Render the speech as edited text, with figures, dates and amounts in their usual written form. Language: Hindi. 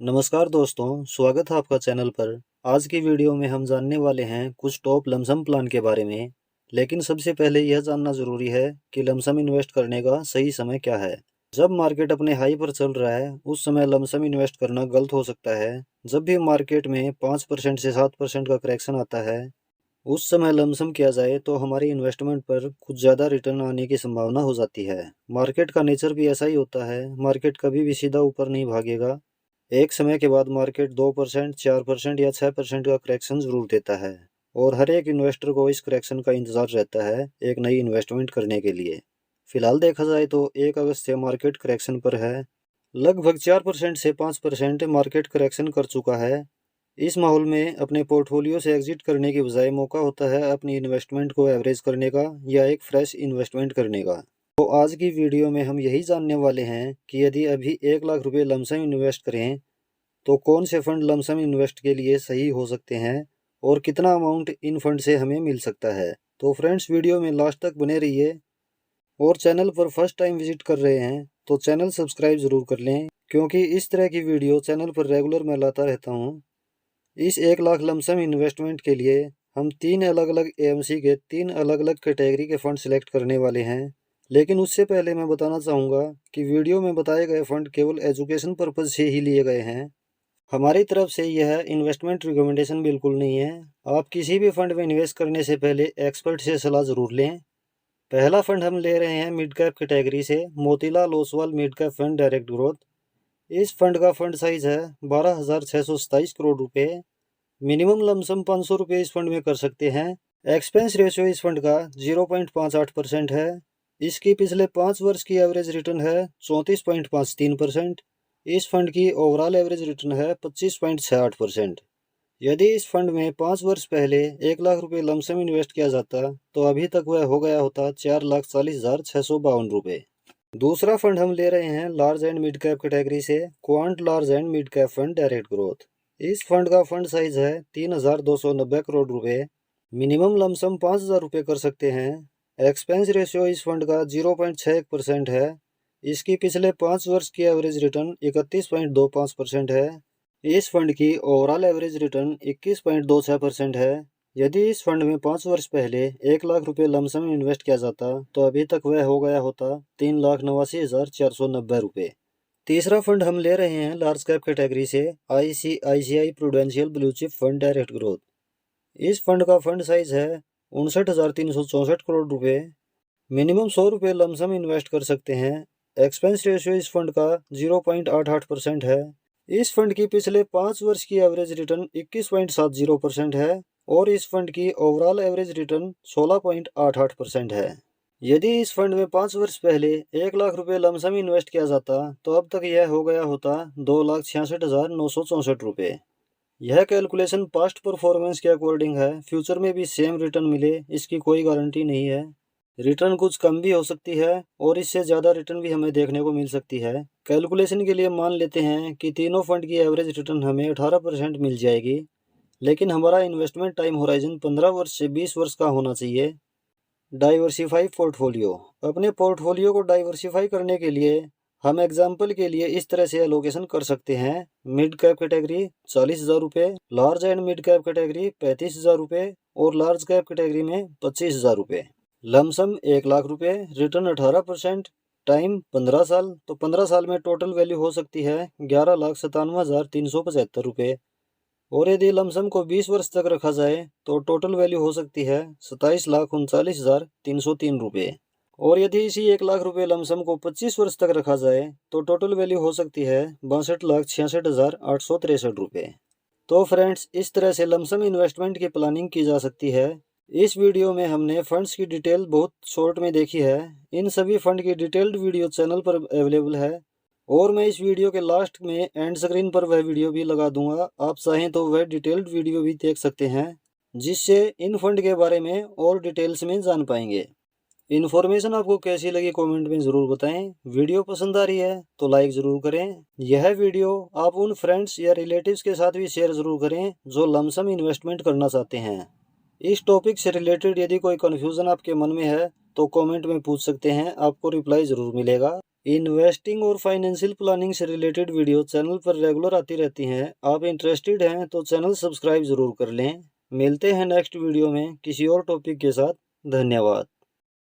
नमस्कार दोस्तों, स्वागत है आपका चैनल पर। आज की वीडियो में हम जानने वाले हैं कुछ टॉप लमसम प्लान के बारे में। लेकिन सबसे पहले यह जानना ज़रूरी है कि लमसम इन्वेस्ट करने का सही समय क्या है। जब मार्केट अपने हाई पर चल रहा है उस समय लमसम इन्वेस्ट करना गलत हो सकता है। जब भी मार्केट में 5% से 7% का करेक्शन आता है उस समय लमसम किया जाए तो हमारी इन्वेस्टमेंट पर कुछ ज़्यादा रिटर्न आने की संभावना हो जाती है। मार्केट का नेचर भी ऐसा ही होता है, मार्केट कभी भी सीधा ऊपर नहीं भागेगा। एक समय के बाद मार्केट 2%, 4% या 6% का करेक्शन जरूर देता है और हर एक इन्वेस्टर को इस करेक्शन का इंतजार रहता है एक नई इन्वेस्टमेंट करने के लिए। फिलहाल देखा जाए तो 1 अगस्त से मार्केट करेक्शन पर है। लगभग 4% से 5% मार्केट करेक्शन कर चुका है। इस माहौल में अपने पोर्टफोलियो से एग्जिट करने के बजाय मौका होता है अपनी इन्वेस्टमेंट को एवरेज करने का या एक फ्रेश इन्वेस्टमेंट करने का। तो आज की वीडियो में हम यही जानने वाले हैं कि यदि अभी 1 लाख रुपए लमसम इन्वेस्ट करें तो कौन से फंड लमसम इन्वेस्ट के लिए सही हो सकते हैं और कितना अमाउंट इन फंड से हमें मिल सकता है। तो फ्रेंड्स, वीडियो में लास्ट तक बने रहिए और चैनल पर फर्स्ट टाइम विजिट कर रहे हैं तो चैनल सब्सक्राइब जरूर कर लें, क्योंकि इस तरह की वीडियो चैनल पर रेगुलर मैं लाता रहता हूँ। इस 1 लाख लमसम इन्वेस्टमेंट के लिए हम 3 अलग अलग एएमसी के 3 अलग अलग कैटेगरी के फंड सिलेक्ट करने वाले हैं। लेकिन उससे पहले मैं बताना चाहूँगा कि वीडियो में बताए गए फंड केवल एजुकेशन पर्पज से ही लिए गए हैं। हमारी तरफ से यह इन्वेस्टमेंट रिकमेंडेशन बिल्कुल नहीं है। आप किसी भी फंड में इन्वेस्ट करने से पहले एक्सपर्ट से सलाह ज़रूर लें। पहला फंड हम ले रहे हैं मिड कैप कैटेगरी से, Motilal Oswal mid cap fund direct growth. इस फंड का फंड साइज है 12,627 करोड़ रुपए। मिनिमम लमसम 500 रुपये इस फंड में कर सकते हैं। एक्सपेंस रेशियो इस फंड का 0.58% है। इसकी पिछले 5 वर्ष की एवरेज रिटर्न है 34.53%। इस फंड की ओवरऑल एवरेज रिटर्न है 25.68%। यदि इस फंड में 5 वर्ष पहले 1 लाख रुपए लमसम इन्वेस्ट किया जाता तो अभी तक वह हो गया होता 4,40,652 रुपये। दूसरा फंड हम ले रहे हैं large and mid cap category से, quant large and mid cap fund direct growth. इस फंड का फंड साइज है 3,290 करोड़ रुपए। मिनिमम लमसम 5,000 रुपये कर सकते हैं। एक्सपेंस रेशियो इस फंड का 0.61% है। इसकी पिछले 5 वर्ष की एवरेज रिटर्न 31.25% है। इस फंड की ओवरऑल एवरेज रिटर्न 21.26% है। यदि इस फंड में 5 वर्ष पहले 1 लाख रुपए लमसम इन्वेस्ट किया जाता तो अभी तक वह हो गया होता 3,89,490 रुपये। तीसरा फंड हम ले रहे हैं लार्ज कैप कैटेगरी से, ICICI prudential blue chip fund direct growth. इस फंड का फंड साइज है 59,364 करोड़ रुपए। मिनिमम 100 रुपये लमसम इन्वेस्ट कर सकते हैं। एक्सपेंस रेशियो इस फंड का 0.88% है। इस फंड की पिछले 5 वर्ष की एवरेज रिटर्न 21.70% है और इस फंड की ओवरऑल एवरेज रिटर्न 16.88% है। यदि इस फंड में 5 वर्ष पहले 1 लाख रुपए लमसम इन्वेस्ट किया जाता तो अब तक यह हो गया होता 2,66,964 रुपये। यह कैलकुलेशन पास्ट परफॉर्मेंस के अकॉर्डिंग है। फ्यूचर में भी सेम रिटर्न मिले इसकी कोई गारंटी नहीं है। रिटर्न कुछ कम भी हो सकती है और इससे ज़्यादा रिटर्न भी हमें देखने को मिल सकती है। कैलकुलेशन के लिए मान लेते हैं कि तीनों फंड की एवरेज रिटर्न हमें 18% मिल जाएगी, लेकिन हमारा इन्वेस्टमेंट टाइम होराइजन 15 वर्ष से 20 वर्ष का होना चाहिए। Diversify portfolio. अपने पोर्टफोलियो को डाइवर्सिफाई करने के लिए हम एग्जाम्पल के लिए इस तरह से एलोकेशन कर सकते हैं। मिड कैप कैटेगरी 40,000 रुपये, large and mid cap category 35,000 रुपये और लार्ज कैप कैटेगरी में 25,000 रुपये। लमसम 1 लाख रुपये, रिटर्न 18%, टाइम 15 साल। तो 15 साल में टोटल वैल्यू हो सकती है 11,97,375 रुपये। और यदि लमसम को 20 वर्ष तक रखा जाए तो टोटल वैल्यू हो सकती है 27,39,303 रुपये। और यदि इसी 1 लाख रुपए लमसम को 25 वर्ष तक रखा जाए तो टोटल वैल्यू हो सकती है 62,66,863 रुपये। तो फ्रेंड्स, इस तरह से लमसम इन्वेस्टमेंट की प्लानिंग की जा सकती है। इस वीडियो में हमने फंड्स की डिटेल बहुत शॉर्ट में देखी है। इन सभी फंड की डिटेल्ड वीडियो चैनल पर अवेलेबल है और मैं इस वीडियो के लास्ट में एंड स्क्रीन पर वह वीडियो भी लगा दूंगा। आप चाहें तो वह डिटेल्ड वीडियो भी देख सकते हैं, जिससे इन फंड के बारे में और डिटेल्स में जान पाएंगे। इन्फॉर्मेशन आपको कैसी लगी कमेंट में ज़रूर बताएं। वीडियो पसंद आ रही है तो लाइक ज़रूर करें। यह वीडियो आप उन फ्रेंड्स या रिलेटिव्स के साथ भी शेयर ज़रूर करें जो लमसम इन्वेस्टमेंट करना चाहते हैं। इस टॉपिक से रिलेटेड यदि कोई कन्फ्यूज़न आपके मन में है तो कमेंट में पूछ सकते हैं, आपको रिप्लाई ज़रूर मिलेगा। इन्वेस्टिंग और फाइनेंशियल प्लानिंग से रिलेटेड वीडियो चैनल पर रेगुलर आती रहती हैं। आप इंटरेस्टेड हैं तो चैनल सब्सक्राइब ज़रूर कर लें। मिलते हैं नेक्स्ट वीडियो में किसी और टॉपिक के साथ। धन्यवाद।